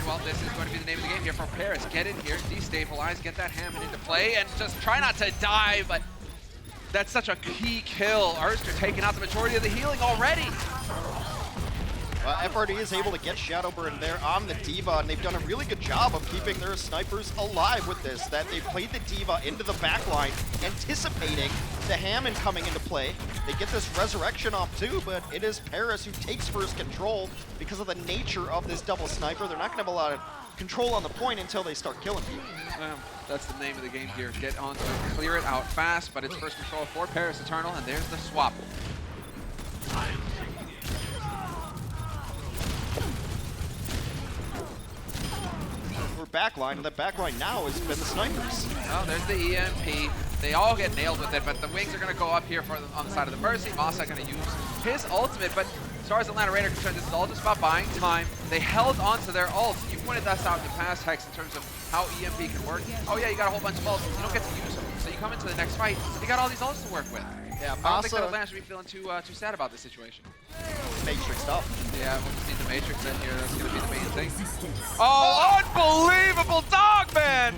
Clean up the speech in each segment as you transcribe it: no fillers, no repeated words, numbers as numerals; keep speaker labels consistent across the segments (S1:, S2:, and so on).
S1: well, this is going to be the name of the game here for Paris. Get in here, destabilize, get that Hammond into play, and just try not to die, but that's such a key kill. Urster taking out the majority of the healing already.
S2: FRD is able to get Shadowburn there on the D.Va, and they've done a really good job of keeping their snipers alive with this, that they played the D.Va into the backline, anticipating the Hammond coming into play. They get this resurrection off too, but it is Paris who takes first control because of the nature of this double sniper. They're not going to have a lot of control on the point until they start killing people.
S1: That's the name of the game here. Get on to it, clear it out fast, but it's first control for Paris Eternal, and there's the swap.
S2: We're backline, and the backline now has been the snipers.
S1: Oh, there's the EMP. They all get nailed with it, but the wings are going to go up here on the side of the Mercy. Masa going to use his ultimate, but as far as Atlanta Rain are concerned, this is all just about buying time. They held on to their ults. You pointed that out in the past, Hex, in terms of how EMP can work. Oh yeah, you got a whole bunch of ults. You don't get to use them. So you come into the next fight, you got all these ults to work with.
S2: Yeah,
S1: I don't think that Atlanta should be feeling too sad about this situation.
S2: Matrix stuff.
S1: Yeah, we'll just need the Matrix in here. That's going to be the main thing. Oh, unbelievable dog, man!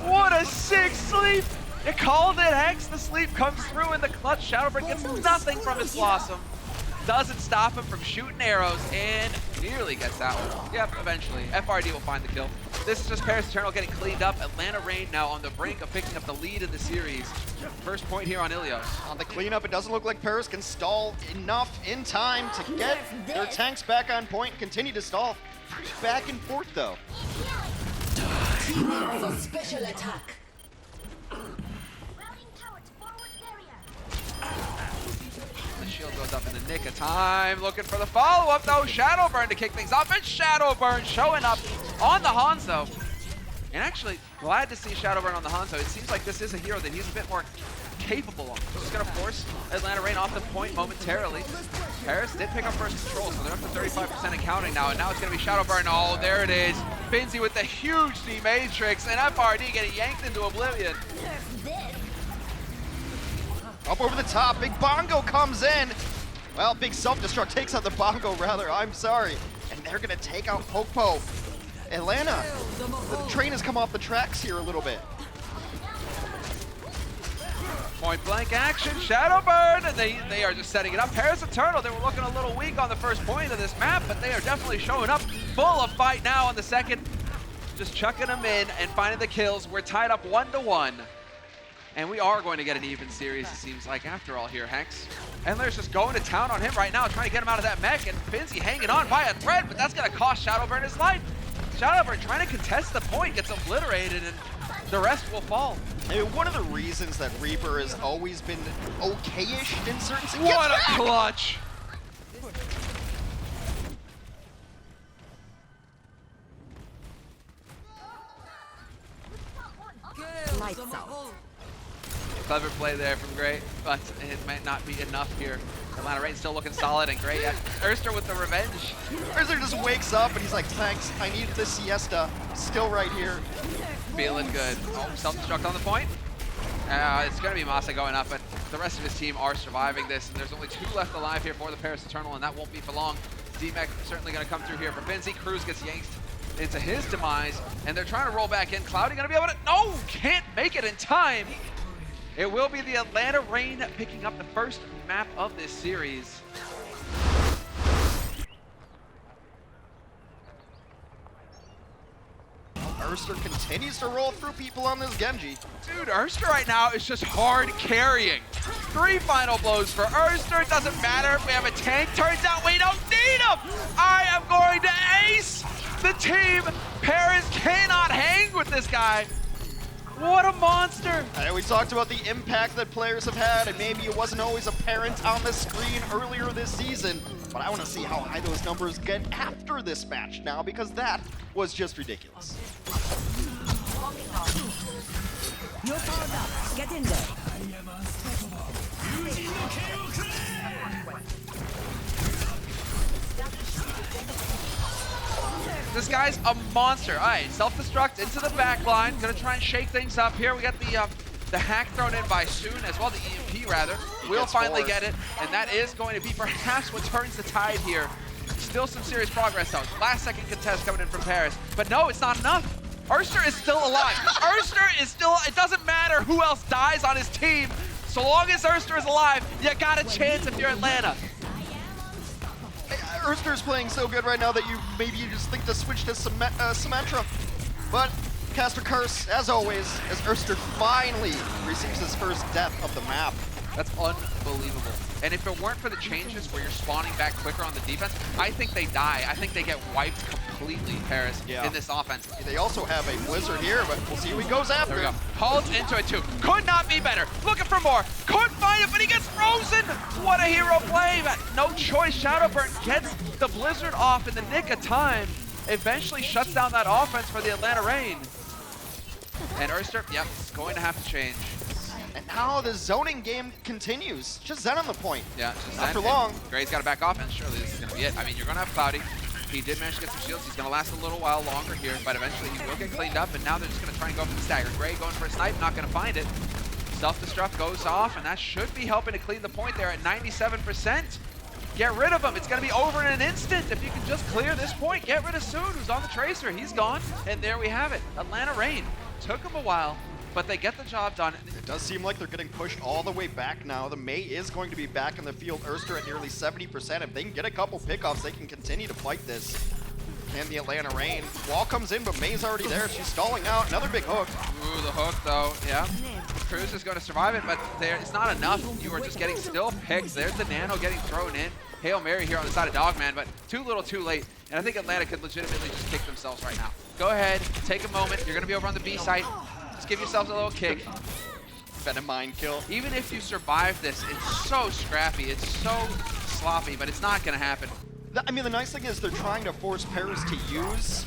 S1: What a sick sleep! You called it, Hex. The sleep comes through in the clutch. Shadowburn gets nothing from his Blossom. Doesn't stop him from shooting arrows, and nearly gets that one. Yep, eventually. FRD will find the kill. This is just Paris Eternal getting cleaned up. Atlanta Rain now on the brink of picking up the lead in the series. First point here on Ilios.
S2: On the cleanup, it doesn't look like Paris can stall enough in time to get their tanks back on point, continue to stall. Back and forth, though.
S3: Special attack.
S1: The shield goes up in the nick of time. Looking for the follow-up, though. Shadowburn to kick things off, and Shadowburn showing up on the Hanzo. And actually, glad to see Shadowburn on the Hanzo. It seems like this is a hero that he's a bit more capable of. Just going to force Atlanta Rain off the point momentarily. Paris did pick up first control, so they're up to 35% and counting now. And now it's going to be Shadowburn. Oh, there it is. Binzy with the huge D-Matrix, and FRD getting yanked into oblivion.
S2: Up over the top, Big Bongo comes in. Well, Big Self-Destruct takes out the Bongo, rather, I'm sorry. And they're gonna take out Popo. Atlanta, the train has come off the tracks here a little bit.
S1: Point blank action, Shadowburn, and they are just setting it up. Paris Eternal, they were looking a little weak on the first point of this map, but they are definitely showing up full of fight now on the second. Just chucking them in and finding the kills. We're tied up 1-1. And we are going to get an even series, it seems like, after all here, Hex. Endler's just going to town on him right now, trying to get him out of that mech, and Binzy hanging on by a thread, but that's going to cost Shadowburn his life. Shadowburn trying to contest the point, gets obliterated, and the rest will fall.
S2: And one of the reasons that Reaper has always been okay-ish in certain situations.
S1: What a clutch!
S3: Lights out.
S1: Clever play there from Great, but it might not be enough here. Atlanta Rain still looking solid, and Great, Urster with the revenge.
S2: Urster just wakes up and he's like, thanks, I needed this siesta. Still right here.
S1: Feeling good. Oh, self-destruct on the point. It's going to be Masa going up, but the rest of his team are surviving this, and there's only 2 left alive here for the Paris Eternal, and that won't be for long. D-Mech certainly going to come through here for Binzy. Cruz gets yanked into his demise, and they're trying to roll back in. Cloudy going to be able to... No! Can't make it in time! It will be the Atlanta Rain picking up the first map of this series.
S2: Urster continues to roll through people on this Genji.
S1: Dude, Urster right now is just hard carrying. 3 final blows for Urster. It doesn't matter if we have a tank. Turns out we don't need him. I am going to ace the team. Paris cannot hang with this guy. What a monster!
S2: We talked about the impact that players have had, and maybe it wasn't always apparent on the screen earlier this season, but I want to see how high those numbers get after this match now, because that was just ridiculous.
S3: You're powered up. Get in there.
S1: This guy's a monster. All right, self-destruct into the back line. Gonna try and shake things up here. We got the hack thrown in by Soon, as well, the EMP rather. We'll finally get it, and that is going to be perhaps what turns the tide here. still some serious progress though. Last second contest coming in from Paris. But no, it's not enough. Urster is still alive. Urster is still, it doesn't matter who else dies on his team. So long as Urster is alive, you got a chance if you're Atlanta.
S2: Urster's playing so good right now that you just think to switch to Symmetra. But Caster Curse, as always, as Urster finally receives his first death of the map.
S1: That's unbelievable. And if it weren't for the changes where you're spawning back quicker on the defense, I think they die. I think they get wiped completely, Paris, in this offense.
S2: They also have a Blizzard here, but we'll see who he goes after.
S1: There we go. Holds into it too. Could not be better. Looking for more. Couldn't find it, but he gets frozen. What a hero play, but no choice. Shadowburn gets the Blizzard off in the nick of time. Eventually shuts down that offense for the Atlanta Reign. And Urster, yep, it's going to have to change.
S2: And now the zoning game continues. Just Zen on the point.
S1: Yeah, just
S2: not for
S1: Zen.
S2: long.
S1: Gray's got to back off, and surely this is going to be it. I mean, you're going to have Cloudy. He did manage to get some shields. He's going to last a little while longer here, but eventually he will get cleaned up, and now they're just going to try and go for the stagger. Gray going for a snipe, not going to find it. Self-destruct goes off, and that should be helping to clean the point there at 97%. Get rid of him. It's going to be over in an instant. If you can just clear this point, get rid of Soon, who's on the Tracer. He's gone, and there we have it. Atlanta Reign. Took him a while, but they get the job done.
S2: It does seem like they're getting pushed all the way back now. The Mei is going to be back in the field. Urster at nearly 70%. If they can get a couple pickoffs, they can continue to fight this. And the Atlanta Reign. Wall comes in, but Mei's already there. She's stalling out. Another big hook.
S1: Ooh, the hook though, yeah. Cruz is going to survive it, but it's not enough. You are just getting still picks. There's the nano getting thrown in. Hail Mary here on the side of Dogman, but too little, too late. And I think Atlanta could legitimately just kick themselves right now. Go ahead, take a moment. You're going to be over on the B site. Just give yourselves a little kick.
S2: Been a mind kill.
S1: Even if you survive this, it's so scrappy, it's so sloppy, but it's not going to happen.
S2: I mean, the nice thing is they're trying to force Paris to use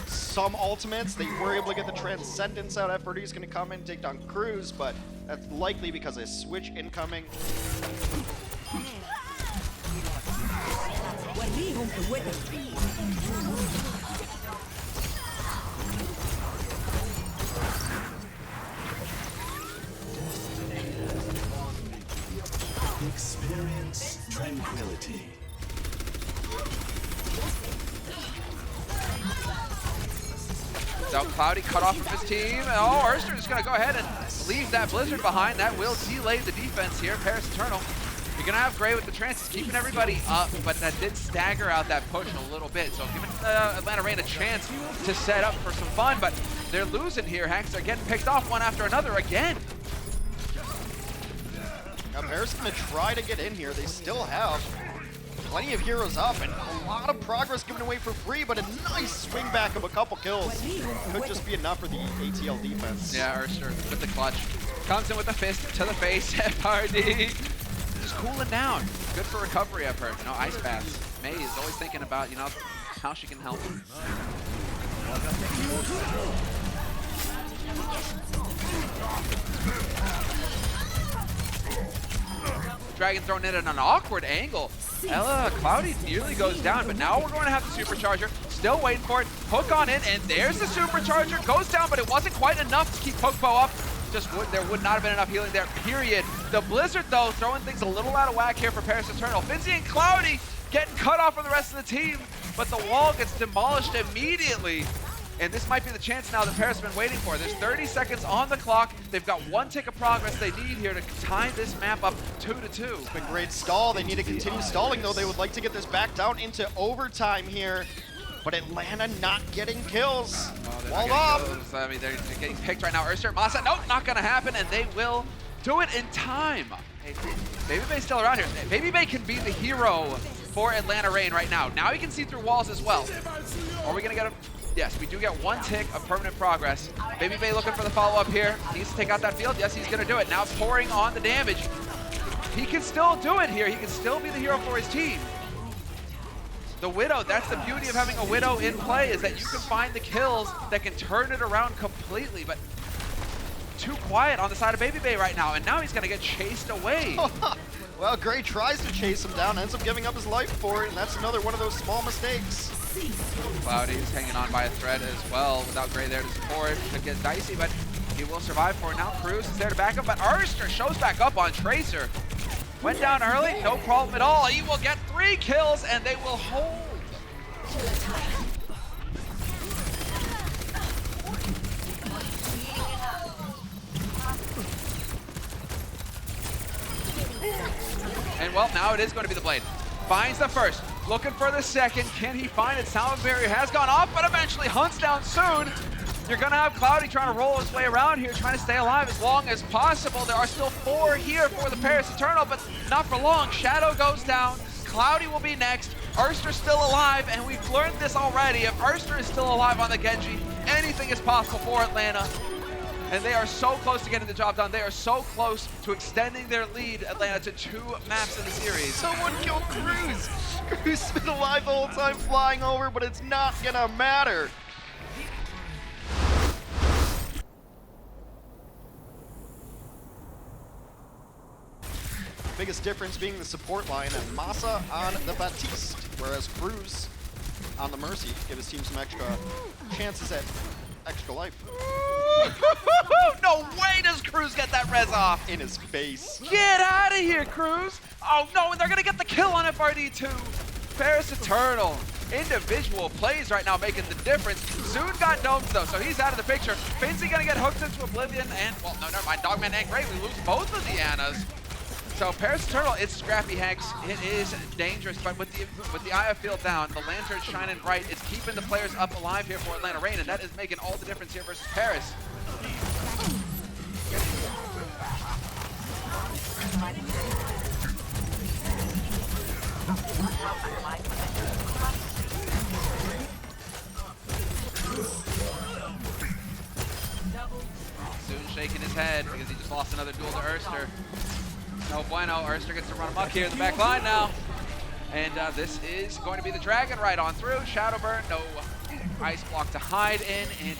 S2: some ultimates. They were able to get the Transcendence out. FRD is going to come in and take down Cruz, but that's likely because a switch incoming.
S4: Experience tranquility.
S1: So Cloudy cut off from his team. Oh, Urster is going to go ahead and leave that Blizzard behind. That will delay the defense here. Paris Eternal. You're going to have Gray with the trances, keeping everybody up, but that did stagger out that push a little bit. So giving Atlanta Reign a chance to set up for some fun, but they're losing here. Hacks are getting picked off one after another again.
S2: Now Paris is going to try to get in here. They still have plenty of heroes up and a lot of progress given away for free, but a nice swing back of a couple kills could just be enough for the ATL defense.
S1: Yeah, Urster with the clutch. Comes in with a fist to the face. FRD just cooling down. Good for recovery, I've heard. You know, ice baths. Mei is always thinking about, you know, how she can help. Dragon thrown in at an awkward angle. Cloudy nearly goes down, but now we're going to have the supercharger. Still waiting for it. Hook on in, and there's the supercharger. Goes down, but it wasn't quite enough to keep Pokepo up. There would not have been enough healing there, period. The Blizzard, though, throwing things a little out of whack here for Paris Eternal. Finzy and Cloudy getting cut off from the rest of the team, but the wall gets demolished immediately. And this might be the chance now that Paris has been waiting for. There's 30 seconds on the clock. They've got one tick of progress they need here to tie this map up 2-2.
S2: It's been a great stall. They need to continue stalling, though. They would like to get this back down into overtime here. But Atlanta not getting kills. Wall up.
S1: I mean, they're getting picked right now. Urster, Masa, nope, not going to happen. And they will do it in time. Hey, Baby Bay's still around here. Baby Bay can be the hero for Atlanta Reign right now. Now he can see through walls as well. Are we going to get him? Yes, we do get one tick of permanent progress. Baby Bay looking for the follow-up here. Needs to take out that field. Yes, he's going to do it. Now pouring on the damage. He can still do it here. He can still be the hero for his team. The Widow, that's the beauty of having a Widow in play, is that you can find the kills that can turn it around completely, but too quiet on the side of Baby Bay right now, and now he's going to get chased away.
S2: Well, Gray tries to chase him down, ends up giving up his life for it, and that's another one of those small mistakes.
S1: Cloudy is hanging on by a thread as well. Without Gray there to support, it gets dicey, but he will survive for it. Now Cruz is there to back up, but Urster shows back up on Tracer. Went down early, no problem at all. He will get 3 kills and they will hold. And well, now it is going to be the Blade. Finds the first, looking for the second. Can he find it? Sound barrier has gone off, but eventually hunts down soon. You're gonna have Cloudy trying to roll his way around here, trying to stay alive as long as possible. There are still 4 here for the Paris Eternal, but not for long. Shadow goes down, Cloudy will be next. Urster's still alive, and we've learned this already. If Urster is still alive on the Genji, anything is possible for Atlanta. And they are so close to getting the job done. They are so close to extending their lead, Atlanta, to 2 maps in the series.
S2: Someone kill Cruz! Cruz has been alive the whole time flying over, but it's not gonna matter. Biggest difference being the support line and Masa on the Baptiste, whereas Cruz on the Mercy give his team some extra chances at extra life.
S1: No way does Cruz get that res off.
S2: In his face.
S1: Get out of here, Cruz. Oh no, and they're gonna get the kill on FRD2. Paris Eternal. Individual plays right now making the difference. Soon got domed though, so he's out of the picture. Finzi gonna get hooked into Oblivion and, well, no, never mind. Dogman and Gray, we lose both of the Annas. So Paris Eternal, it's Scrappy, Hanks. It is dangerous, but with the Eye of Field down, the Lantern shining bright, it's keeping the players up alive here for Atlanta Reign, and that is making all the difference here versus Paris. Soon shaking his head because he just lost another duel to Urster. No bueno, Urster gets to run amok here in the back line now. And this is going to be the Dragon right on through. Shadowburn, no ice block to hide in, and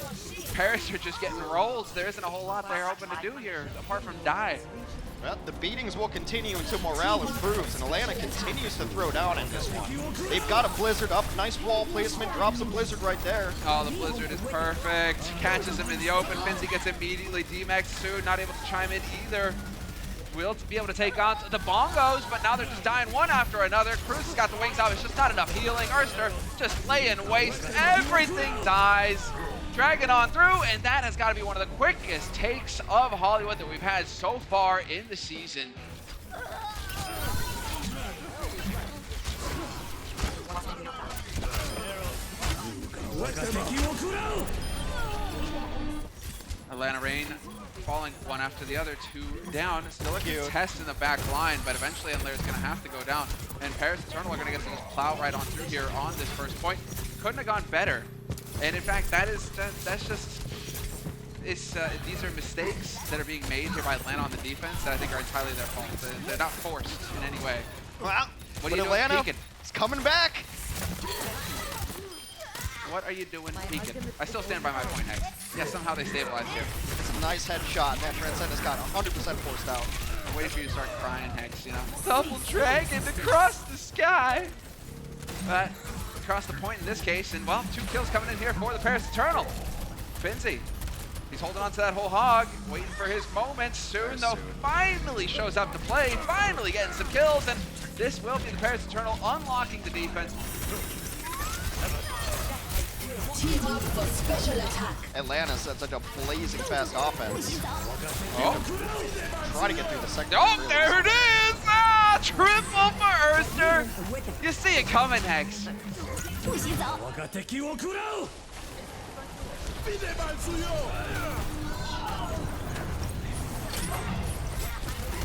S1: Paris are just getting rolls. There isn't a whole lot they're hoping to do here, apart from die.
S2: Well, the beatings will continue until morale improves, and Atlanta continues to throw down in this one. They've got a Blizzard up, nice wall placement, drops a Blizzard right there.
S1: Oh, the Blizzard is perfect. Catches him in the open. Finzi gets immediately D-Max soon, not able to chime in either. Will to be able to take on the Bongos, but now they're just dying one after another. Cruz has got the wings out, it's just not enough healing. Urster just laying waste, everything dies. Dragging on through, and that has got to be one of the quickest takes of Hollywood that we've had so far in the season. Atlanta Reign falling one after the other, 2 down. Still a contest in the back line, but eventually Enlair's going to have to go down. And Paris Eternal are going to get to just plow right on through here on this first point. Couldn't have gone better. And in fact, that's just, these are mistakes that are being made here by Atlanta on the defense that I think are entirely their fault. They're not forced in any way.
S2: Well,
S1: What are you
S2: Atlanta
S1: doing,
S2: is coming back.
S1: What are you doing, peeking? I still stand by my point, Hex. Yeah, somehow they stabilized here.
S2: It's a nice headshot. That Transcendence got 100% forced out.
S1: I'm waiting for you to start crying, Hex, you know? Double dragon across the sky! But across the point in this case, and well, 2 kills coming in here for the Paris Eternal. Finzi, he's holding on to that whole hog, waiting for his moment. Soon, though, finally shows up to play, finally getting some kills, and this will be the Paris Eternal unlocking the defense.
S3: For special attack.
S2: Atlanta's had such a blazing fast offense.
S1: Oh,
S2: Try to get through the second.
S1: oh, there it is! Ah, triple for Urster! You see it coming, Hex.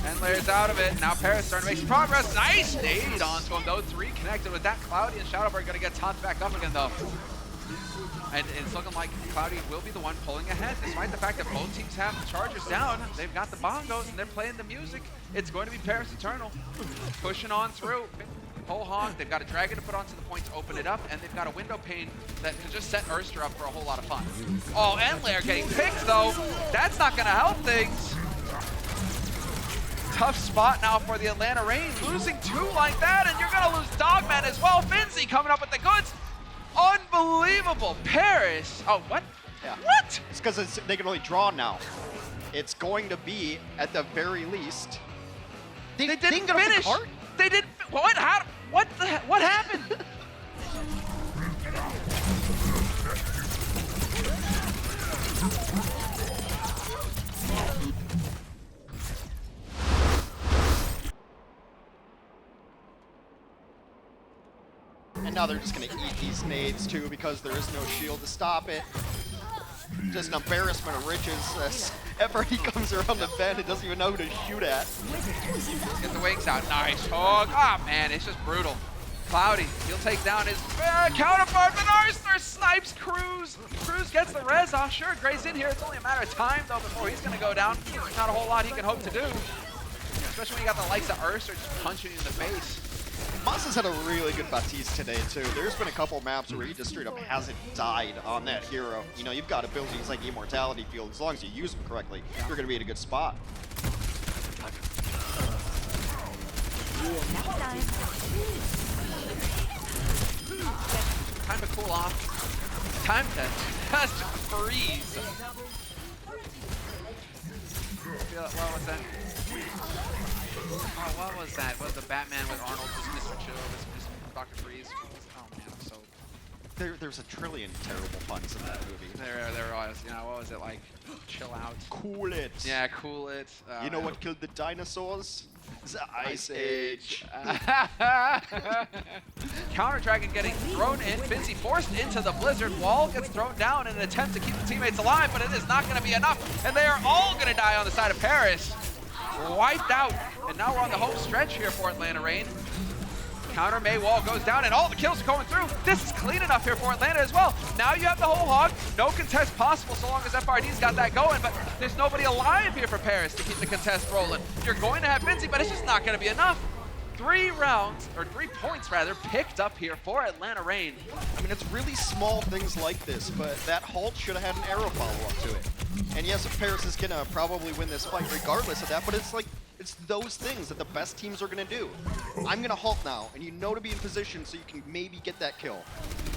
S1: Enlair's out of it. Now Paris starting to make some progress. Nice nade onto him, though. 3 connected with that. Cloudy and Shadowbird going to get tossed back up again, though. And it's looking like Cloudy will be the one pulling ahead. Despite the fact that both teams have the chargers down, they've got the bongos and they're playing the music. It's going to be Paris Eternal pushing on through. Whole hog, they've got a dragon to put onto the point to open it up, and they've got a window pane that can just set Urster up for a whole lot of fun. Oh, Enlair getting picked, though. That's not going to help things. Tough spot now for the Atlanta Reign. Losing 2 like that, and you're going to lose Dogman as well. Finzi coming up with the goods. Unbelievable. Paris. Oh, what?
S2: Yeah.
S1: What?
S2: It's because they can only draw now. It's going to be, at the very least, They
S1: didn't
S2: didn't get off the
S1: finish.
S2: cart?
S1: They didn't. What? How? What happened?
S2: And now they're just gonna eat these nades too because there is no shield to stop it. Just an embarrassment of riches as FRE comes around the bend and doesn't even know who to shoot at.
S1: Get the wings out. Nice hook. Ah, man, it's just brutal. Cloudy, he'll take down his counterpart, but Urster snipes Cruz. Cruz gets the res off. Sure, Gray's in here. It's only a matter of time, though, before he's going to go down. There's not a whole lot he can hope to do, especially when you got the likes of Urster just punching you in the face.
S2: Moss has had a really good Baptiste today, too. There's been a couple maps where he just straight up hasn't died on that hero. You know, you've got abilities like Immortality Field. As long as you use them correctly, you're going to be in a good spot.
S1: Time to cool off. Time to just freeze. What was that? Oh, what was that? Was the Batman with Arnold, just Mr. Chill, just Dr. Freeze? Oh man, I'm so...
S2: There's a trillion terrible puns in that movie.
S1: There was, you know, what was it like? Chill out.
S2: Cool it.
S1: Yeah, cool it.
S2: You know what killed the dinosaurs? The Ice Age.
S1: Counter Dragon getting thrown in. Finzi forced into the Blizzard. Wall gets thrown down in an attempt to keep the teammates alive, but it is not going to be enough. And they are all going to die on the side of Paris. Wiped out. And now we're on the home stretch here for Atlanta Reign. Counter May Wall goes down, and all the kills are going through. This is clean enough here for Atlanta as well. Now you have the whole hog. No contest possible so long as FRD's got that going, but there's nobody alive here for Paris to keep the contest rolling. You're going to have Vinci, but it's just not going to be enough. 3 points rather, picked up here for Atlanta Reign.
S2: I mean, it's really small things like this, but that halt should have had an arrow follow-up to it. And yes, Paris is going to probably win this fight regardless of that, but it's like, it's those things that the best teams are going to do. I'm going to halt now, and you know to be in position so you can maybe get that kill.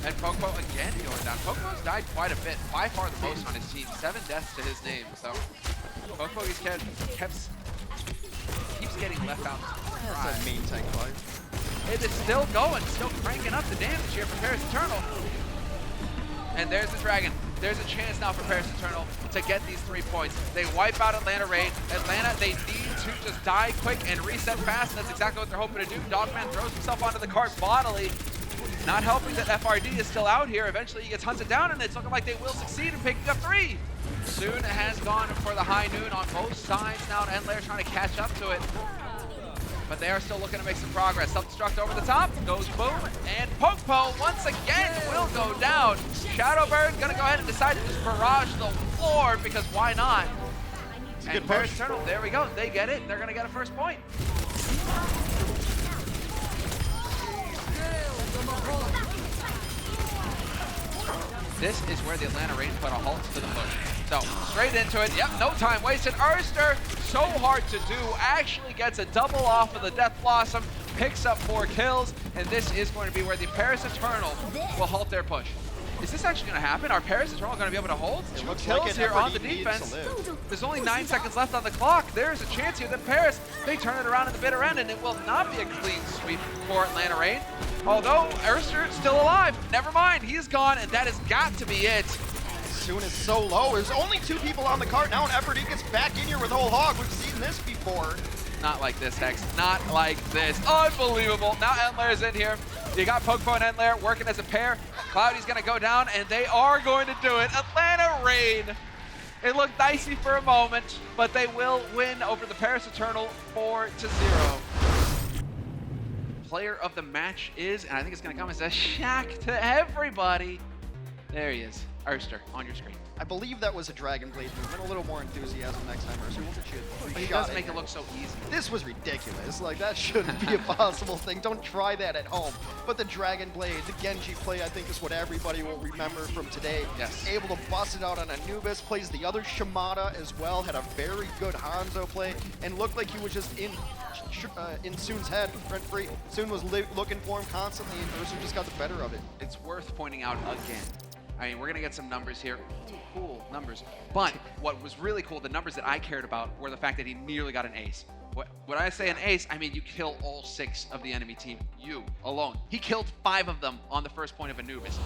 S1: And Poco again going down. Poco's died quite a bit, by far the most on his team. 7 deaths to his name, so Poco keeps getting left out.
S2: That's a main tank fight.
S1: It is still going, still cranking up the damage here for Paris Eternal. And there's the Dragon. There's a chance now for Paris Eternal to get these 3 points. They wipe out Atlanta Reign. Atlanta, they need to just die quick and reset fast, and that's exactly what they're hoping to do. Dogman throws himself onto the cart bodily. Not helping that FRD is still out here. Eventually he gets hunted down, and it's looking like they will succeed in picking up 3. Soon has gone for the high noon on both sides now, and Endlair trying to catch up to it. But they are still looking to make some progress. Self-destruct over the top, goes boom, and Popo once again will go down. Shadowbird gonna go ahead and decide to just barrage the floor, because why not? And Paris Eternal, there we go, they get it. They're gonna get a first point. This is where the Atlanta Reign put a halt to the push. So, straight into it. Yep, no time wasted. Urster, so hard to do, actually gets a double off of the Death Blossom, picks up 4 kills, and this is going to be where the Paris Eternal will halt their push. Is this actually going to happen? Are Paris Eternal going to be able to hold? 2 kills here on the defense. There's only 9 seconds left on the clock. There's a chance here that Paris, they turn it around in the bitter end, and it will not be a clean sweep for Atlanta Reign. Although Urster is still alive. Never mind, he's gone, and that has got to be it.
S2: Soon is so low. There's only 2 people on the cart now, and FRD gets back in here with whole hog. We've seen this before.
S1: Not like this, Hex. Not like this. Unbelievable. Now Endlair's in here. You got Pokepo and Endlair working as a pair. Cloudy's going to go down, and they are going to do it. Atlanta Reign. It looked dicey for a moment, but they will win over the Paris Eternal 4-0. Player of the match is, and I think it's going to come as a shock to everybody. There he is. Urster, on your screen.
S2: I believe that was a Dragon Blade movement. A little more enthusiasm next time, Urster. We'll get you
S1: But he does make it look so easy.
S2: This was ridiculous. Like, that shouldn't be a possible thing. Don't try that at home. But the Dragon Blade, the Genji play, I think is what everybody will remember from today.
S1: Yes.
S2: Able to bust it out on Anubis, plays the other Shimada as well, had a very good Hanzo play, and looked like he was just in Soon's head, rent-free. Soon was looking for him constantly, and Urster just got the better of it.
S1: It's worth pointing out again. I mean, we're going to get some numbers here. Cool numbers. But what was really cool, the numbers that I cared about, were the fact that he nearly got an ace. When I say an ace, I mean you kill all 6 of the enemy team. You alone. He killed 5 of them on the first point of Anubis.